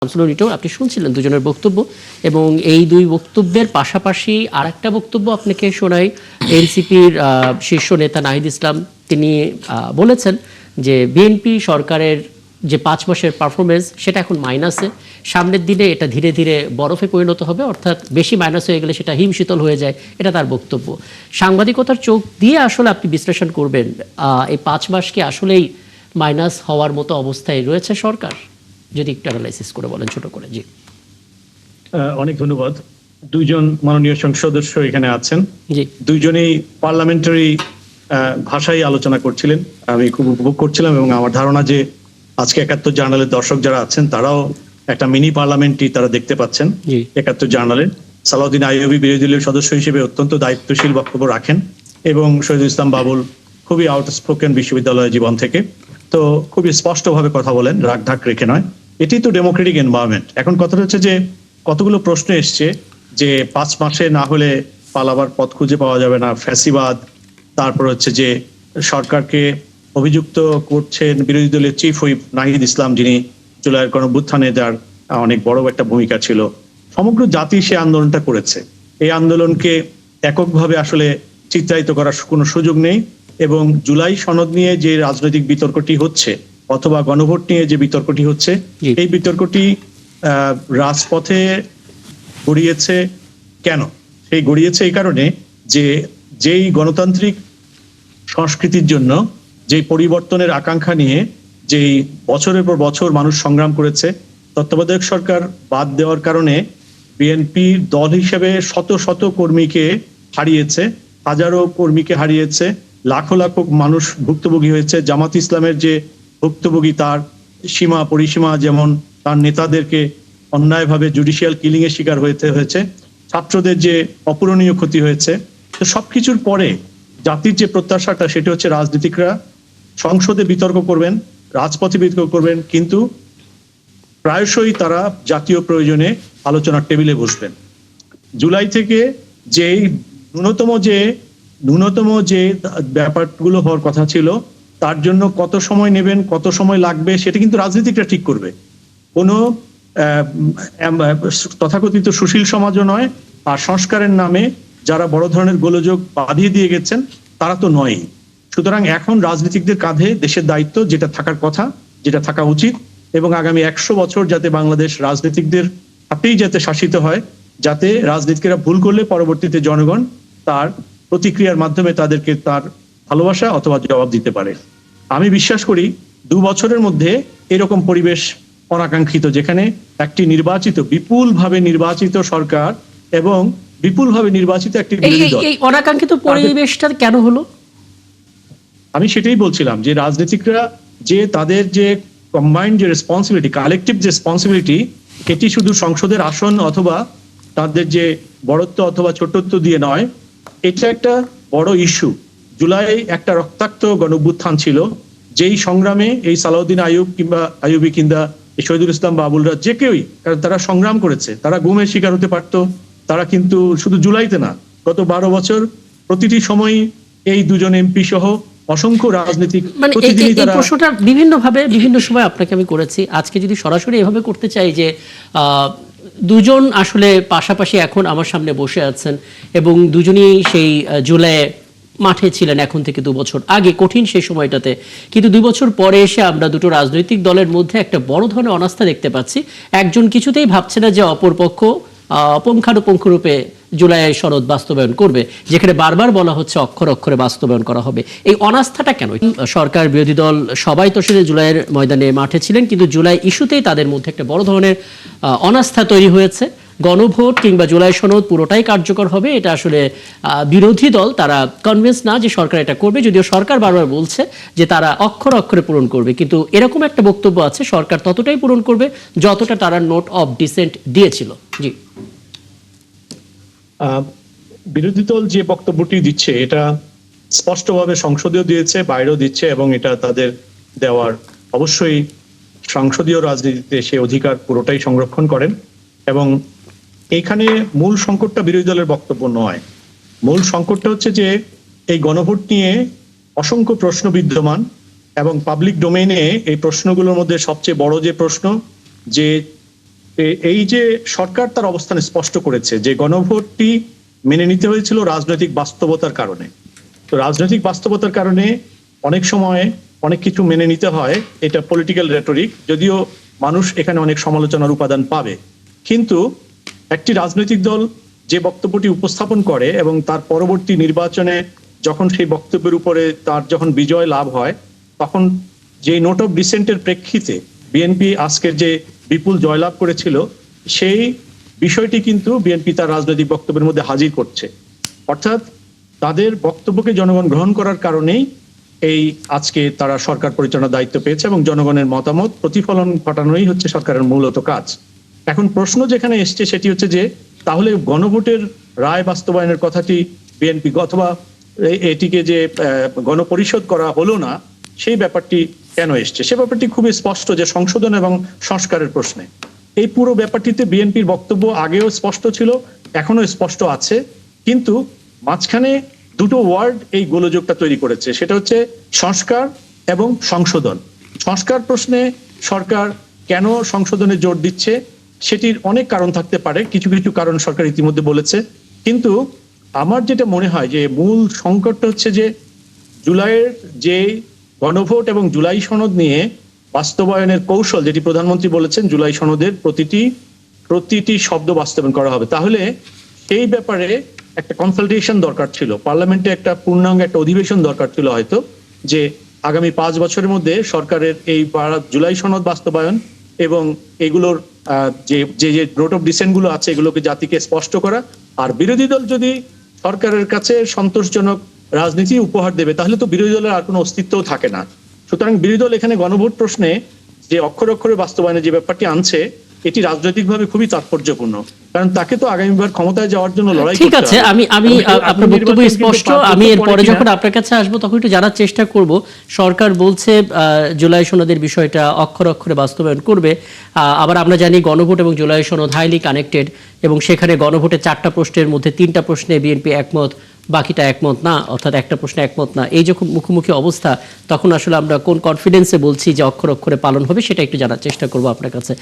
শামসুল আপনি শুনছিলেন দুজনের বক্তব্য এবং এই দুই বক্তব্যের পাশাপাশি আরেকটা বক্তব্য আপনাকে শোনাই। এনসিপির শীর্ষ নেতা নাহিদ ইসলাম তিনি বলেছেন যে বিএনপি সরকারের যে 5 মাসের পারফরমেন্স সেটা এখন মাইনাসে, সামনের দিনে এটা ধীরে ধীরে বরফে পরিণত হবে, অর্থাৎ বেশি মাইনাস হয়ে গেলে সেটা হিমশীতল হয়ে যায়, এটা তার বক্তব্য। সাংবাদিকতার চোখ দিয়ে আসলে আপনি বিশ্লেষণ করবেন এই 5 মাস কি আসলেই মাইনাস হওয়ার মতো অবস্থায় রয়েছে সরকার, যদি একটু অ্যানালাইসিস করে বলেন ছোট করে। জি, অনেক ধন্যবাদ। দুইজন মাননীয় সংসদ সদস্য এখানে আছেন, জি, দুইজনেই পার্লামেন্টারি ভাষায় আলোচনা করছিলেন, আমি খুব উপভোগ করছিলাম এবং আমার ধারণা যে আজকে 71 জার্নালের দর্শক যারা আছেন তারাও একটা মিনি পার্লামেন্টই তারা দেখতে পাচ্ছেন। 71 জার্নালের সালাউদ্দিন আইয়ুবী বিরোধী দলীয় সদস্য হিসেবে অত্যন্ত দায়িত্বশীল বক্তব্য রাখেন এবং শহীদুল ইসলাম বাবুল খুবই আউটস্পোকেন বিশ্ববিদ্যালয় জীবন থেকে, তো খুবই স্পষ্টভাবে কথা বলেন, রাগ ঢাক রেখে নয়। এটি তো ডেমোক্রেটিক এনভায়রনমেন্ট। এখন কথাটা হচ্ছে যে কতগুলো প্রশ্ন এসছে যে 5 মাসে না হলে পালাবার পথ খুঁজে পাওয়া যাবে না, ফ্যাসিবাদ, তারপর হচ্ছে যে সরকারকে অভিযুক্ত করছেন বিরোধী দলের চিফ হুইপ নাহিদ ইসলাম, যিনি জুলাইয়ের গণঅভ্যুত্থানে যার অনেক বড় একটা ভূমিকা ছিল। সমগ্র জাতি সে আন্দোলনটা করেছে, এই আন্দোলনকে এককভাবে আসলে চিত্রায়িত করার কোনো সুযোগ নেই এবং জুলাই সনদ নিয়ে যে রাজনৈতিক বিতর্কটি হচ্ছে অথবা গণভোট নিয়ে যে বিতর্কটি হচ্ছে, এই বিতর্কটি রাজপথে গড়িয়েছে কেন? সেই গড়িয়েছে এই কারণে যে যেই গণতান্ত্রিক সংস্কৃতির জন্য যেই পরিবর্তনের আকাঙ্ক্ষা নিয়ে যেই বছরের পর বছর মানুষ সংগ্রাম করেছে, তত্ত্বাবধায়ক সরকার বাদ দেওয়ার কারণে বিএনপি দল হিসেবে শত শত কর্মীকে হারিয়েছে, হাজারো কর্মীকে হারিয়েছে, লাখো লাখো মানুষ ভুক্তভোগী হয়েছে। জামাত ইসলামের যে ভুক্তভোগী তার সীমা পরিসীমা, যেমন তার নেতাদেরকে অন্যায়ভাবে জুডিশিয়াল কিলিং এর শিকার হতে হয়েছে, ছাত্রদের যে অপূরণীয় ক্ষতি হয়েছে। তো সবকিছুর পরে জাতির যে প্রত্যাশাটা সেটা হচ্ছে রাজনীতিকরা সংসদে বিতর্ক করবেন, রাজপথে বিতর্ক করবেন, কিন্তু প্রায়শই তারা জাতীয় প্রয়োজনে আলোচনার টেবিলে বসবেন। জুলাই থেকে যেই ন্যূনতম যে ব্যাপারগুলো হওয়ার কথা ছিল তার জন্য কত সময় নেবেন, কত সময় লাগবে, সেটা কিন্তু রাজনীতিকরা ঠিক করবে। কোনো তথাকথিত সুশীল সমাজও নয়, আর সংস্কারের নামে যারা বড় ধরনের গোলযোগ বাঁধিয়ে দিয়ে গেছেন তারা তো নয়। সুতরাং এখন রাজনীতিকদের কাঁধে দেশের দায়িত্ব, যেটা থাকার কথা, যেটা থাকা উচিত, এবং আগামী 100 বছর যাতে বাংলাদেশ রাজনীতিকদের হাতেই যাতে শাসিত হয়, যাতে রাজনীতিকরা ভুল করলে পরবর্তীতে জনগণ তার প্রতিক্রিয়ার মাধ্যমে তাদেরকে তার ভালোবাসা অথবা জবাব দিতে পারে। আমি বিশ্বাস করি 2 বছরের মধ্যে এরকম পরিবেশ অনাকাঙ্ক্ষিত, যেখানে একটি বিপুলভাবে নির্বাচিত সরকার এবং বিপুলভাবে নির্বাচিত একটি বিরোধী দল, এই অনাকাঙ্ক্ষিত পরিবেশটা কেন হলো? আমি সেটাই বলছিলাম যে রাজনীতিকরা যে তাদের যে কম্বাইন্ড যে রেসপন্সিবিলিটি, কালেকটিভ যে রেসপন্সিবিলিটি, এটি শুধু সংসদের আসন অথবা তাদের যে বড়ত্ব অথবা ছোটত্ব দিয়ে নয়, এটা একটা বড় ইস্যু। জুলাই একটা রক্তাক্ত গণঅভ্যুত্থান ছিল, যেই সংগ্রামে এই সালাউদ্দিন আইয়ুবী কিংবা শহীদুল ইসলাম বাবুলরা যে কেউই, কারণ তারা সংগ্রাম করেছে, তারা গুমের শিকার হতে পারতো, তারা কিন্তু শুধু জুলাইতে না, গত 12 বছর প্রতিটি সময় এই দুজন এমপি সহ অসংখ্য রাজনীতিক প্রশ্নটা বিভিন্নভাবে বিভিন্ন সময় আপনাকে আমি করেছি। আজকে যদি সরাসরি এভাবে করতে চাই যে দুজন আসলে পাশাপাশি এখন আমার সামনে বসে আছেন এবং দুজনেই সেই জুলাই মাঠে ছিলেন এখন থেকে 2 বছর আগে, কঠিন সেই সময়টাতে, কিন্তু 2 বছর পরে এসে আমরা দুটো রাজনৈতিক দলের মধ্যে একটা বড় ধরনের অনাস্থা দেখতে পাচ্ছি। একজন কিছুতেই ভাবছে না যে অপরপক্ষ পুঙ্খানুপুঙ্খ রূপে জুলাই সনদ বাস্তবায়ন করবে, যেখানে বারবার বলা হচ্ছে অক্ষরে অক্ষরে বাস্তবায়ন করা হবে। এই অনাস্থাটা কেন? সরকার বিরোধী দল সবাই তো সেদিন জুলাইয়ের ময়দানে মাঠে ছিলেন, কিন্তু জুলাই ইস্যুতেই তাদের মধ্যে একটা বড় ধরনের অনাস্থা তৈরি হয়েছে। গণভোট কিংবা জুলাই সনদ পুরোটাই কার্যকর হবে, এটা আসলে বিরোধী দল তারা কনভিন্স না যে সরকার এটা করবে, যদিও সরকার বারবার বলছে যে তারা অক্ষরে অক্ষরে পূরণ করবে, কিন্তু এরকম একটা বক্তব্য আছে সরকার ততটাই পূরণ করবে যতটা তারা নোট অফ ডিসেন্ট দিয়েছিল। জি, বিরোধী দল যে বক্তব্যটি দিচ্ছে এটা স্পষ্টভাবে সংসদেও দিয়েছে, বাইরেও দিচ্ছে, এবং এটা তাদের দেওয়ার অবশ্যই সংসদীয় রাজনীতিতে সে অধিকার পুরোটাই সংরক্ষণ করেন। এবং এইখানে মূল সংকটটা বিরোধী দলের বক্তব্য নয়, মূল সংকটটা হচ্ছে যে এই গণভোট নিয়ে অসংখ্য প্রশ্ন বিদ্যমান এবং পাবলিক ডোমেইনে এই প্রশ্নগুলোর মধ্যে সবচেয়ে বড় যে প্রশ্ন, যে এই যে সরকার তার অবস্থান স্পষ্ট করেছে যে গণভোটটি মেনে নিতে হয়েছিল রাজনৈতিক বাস্তবতার কারণে। তো রাজনৈতিক বাস্তবতার কারণে অনেক সময় অনেক কিছু মেনে নিতে হয়, এটা পলিটিক্যাল রেটরিক, যদিও মানুষ এখানে অনেক সমালোচনার উপাদান পাবে। কিন্তু একটি রাজনৈতিক দল যে বক্তব্যটি উপস্থাপন করে এবং তার পরবর্তী নির্বাচনে যখন সেই বক্তব্যের উপরে তার যখন বিজয় লাভ হয়, তখন যে নোট অফ ডিসেন্টের প্রেক্ষিতে বিএনপি আজকের যে বিপুল জয়লাভ করেছিল, সেই বিষয়টি কিন্তু বিএনপি তার রাজনৈতিক বক্তব্যের মধ্যে হাজির করছে। অর্থাৎ তাদের বক্তব্যকে জনগণ গ্রহণ করার কারণেই এই আজকে তারা সরকার পরিচালনার দায়িত্ব পেয়েছে এবং জনগণের মতামত প্রতিফলন ঘটানোই হচ্ছে সরকারের মূলত কাজ। এখন প্রশ্ন যেখানে এসছে সেটি হচ্ছে যে তাহলে গণভোটের রায় বাস্তবায়নের কথাটি বিএনপি অথবা এটিকে যে গণপরিষদ করা হলো না, সেই ব্যাপারটি কেন এসছে? সে ব্যাপারটি খুবই স্পষ্ট যে সংশোধন এবং সংস্কারের প্রশ্নে। এই পুরো ব্যাপারটিতে বিএনপির বক্তব্য আগেও স্পষ্ট ছিল, এখনো স্পষ্ট আছে, কিন্তু মাঝখানে দুটো ওয়ার্ড এই গোলযোগটা তৈরি করেছে, সেটা হচ্ছে সংস্কার এবং সংশোধন। সংস্কার প্রশ্নে সরকার কেন সংশোধনে জোর দিচ্ছে সেটির অনেক কারণ থাকতে পারে, কিছু কিছু কারণ সরকার ইতিমধ্যে বলেছে। কিন্তু আমার যেটা মনে হয় যে মূল সংকটটা হচ্ছে যে জুলাইয়ের যে গণভোট এবং জুলাই সনদ নিয়ে বাস্তবায়নের কৌশল, যেটি প্রধানমন্ত্রী বলেছেন জুলাই সনদের প্রতিটি শব্দ বাস্তবায়ন করা হবে, তাহলে সেই ব্যাপারে একটা কনসালটেশন দরকার ছিল, পার্লামেন্টে একটা পূর্ণাঙ্গ একটা অধিবেশন দরকার ছিল হয়তো, যে আগামী 5 বছরের মধ্যে সরকারের এই জুলাই সনদ বাস্তবায়ন এবং এগুলোর যে যে নোট অফ ডিসেন্ট গুলো আছে এগুলোকে জাতিকে স্পষ্ট করা। আর বিরোধী দল যদি সরকারের কাছে সন্তোষজনক রাজনীতি উপহার দেবে, তাহলে তো বিরোধী দলের আর কোনো অস্তিত্বও থাকে না। সুতরাং বিরোধী দল এখানে গণভোট প্রশ্নে যে অক্ষরে অক্ষরে বাস্তবায়নের যে ব্যাপারটি আনছে, এটি রাজনৈতিকভাবে খুবই তাৎপর্যপূর্ণ, কারণ তাকে তো আগামীবার ক্ষমতায় যাওয়ার জন্য লড়াই করতে হবে। ঠিক আছে, আমি আপনার বক্তব্য স্পষ্ট। আমি এরপরে যখন আপনার কাছে আসবো তখন একটু জানার চেষ্টা করব। সরকার বলছে জুলাই সনদের বিষয়টা অক্ষরে অক্ষরে বাস্তবায়ন করবে, আবার আমরা জানি গণভোট এবং জুলাই সনদ হাইলি কানেক্টেড, এবং সেখানে গণভোটে 4টা প্রশ্নের মধ্যে 3টা প্রশ্নে বিএনপি একমত, বাকিটা একমত না, অর্থাৎ একটা প্রশ্নে একমত না। এই যখন মুখোমুখি অবস্থা, তখন আসলে আমরা কোন কনফিডেন্সে বলছি যে অক্ষর অক্ষরে পালন হবে, সেটা একটু জানার চেষ্টা করবো আপনার কাছে।